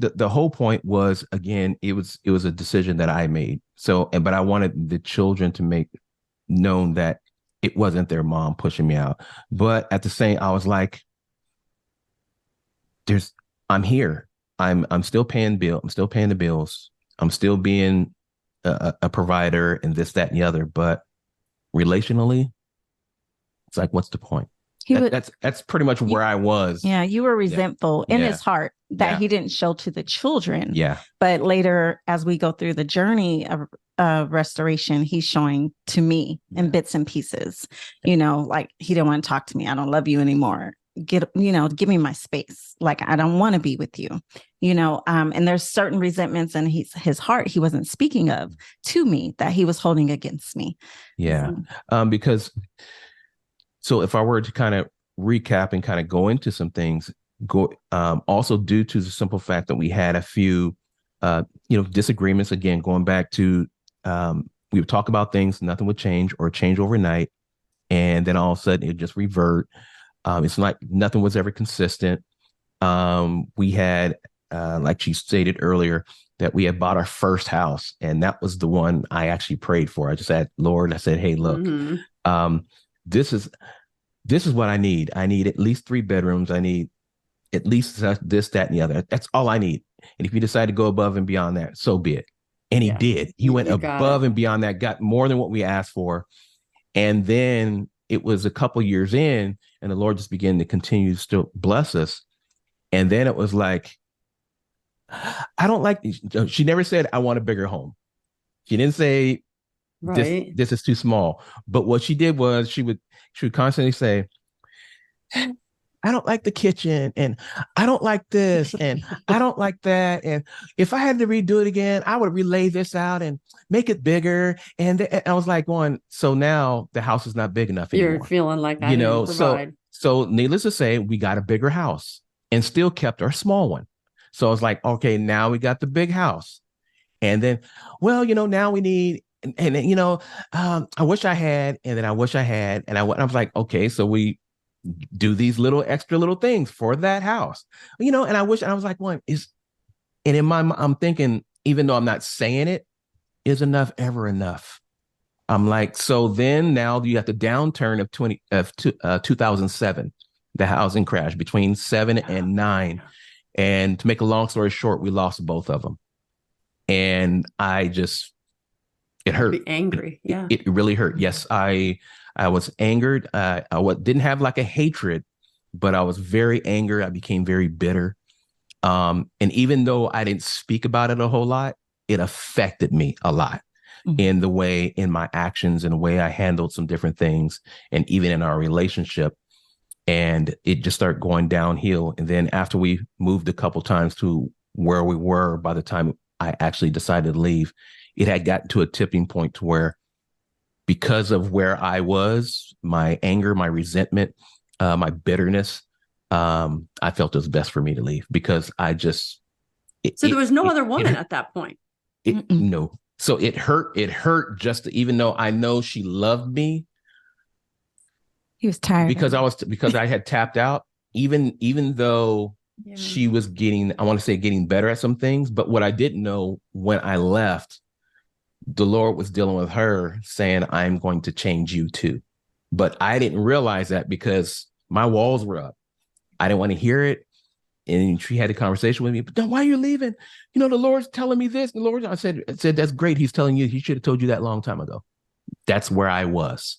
the whole point was, again, it was a decision that I made. So, but I wanted the children to make known that it wasn't their mom pushing me out. But at the same, I was like, I'm here. I'm still paying bill. I'm still paying the bills. I'm still being a provider and this, that, and the other. But relationally, it's like, what's the point? That's pretty much where I was. Yeah, you were resentful in his heart that he didn't show to the children. Yeah. But later, as we go through the journey of restoration, he's showing to me in bits and pieces. Like he didn't want to talk to me. I don't love you anymore. Give me my space. Like I don't want to be with you. And there's certain resentments in his heart he wasn't speaking of to me that he was holding against me. Yeah, because. So if I were to kind of recap and kind of go into some things, also due to the simple fact that we had a few, disagreements, again, going back to, we would talk about things, nothing would change or change overnight. And then all of a sudden it just revert. It's like nothing was ever consistent. We had, like she stated earlier, that we had bought our first house. And that was the one I actually prayed for. I just said, Lord, I said, hey, look, this is what I need. I need at least 3 bedrooms. I need at least this, that, and the other. That's all I need. And if you decide to go above and beyond that, so be it. And he did. He went above and beyond that, got more than what we asked for. And then it was a couple years in, and the Lord just began to continue to still bless us. And then it was like, I don't like, she never said, I want a bigger home. She didn't say, this is too small. But what she did was she would constantly say, I don't like the kitchen, and I don't like this, and I don't like that. And if I had to redo it again, I would relay this out and make it bigger. And I was like, so now the house is not big enough anymore. You're feeling like I didn't provide. So needless to say, we got a bigger house and still kept our small one. So I was like, okay, now we got the big house. And then, now we need, I wish I had, and then I wish I had, and I was like, okay, so we do these extra little things for that house, and I wish, and I was like, and in my mind, I'm thinking, even though I'm not saying it, is enough ever enough? I'm like, so then now you have the downturn of 2007, the housing crash between 7 and 9. And to make a long story short, we lost both of them. And it hurt. Be angry. Yeah. It really hurt. Yes. I was angered. I didn't have like a hatred, but I was very angry. I became very bitter. And even though I didn't speak about it a whole lot, it affected me a lot in my actions and the way I handled some different things, and even in our relationship. And it just started going downhill. And then after we moved a couple times to where we were, by the time I actually decided to leave, it had gotten to a tipping point to where, because of where I was, my anger, my resentment, my bitterness, I felt it was best for me to leave, because so there was no other woman at that point. No. So it hurt. It hurt just even though I know she loved me. He was tired because I had tapped out, even though she was getting better at some things. But what I didn't know, when I left, the Lord was dealing with her, saying, I'm going to change you too. But I didn't realize that, because my walls were up. I didn't want to hear it. And she had a conversation with me, but why are you leaving? The Lord's telling me this. The Lord, I said, that's great. He's telling you. He should have told you that a long time ago. That's where I was.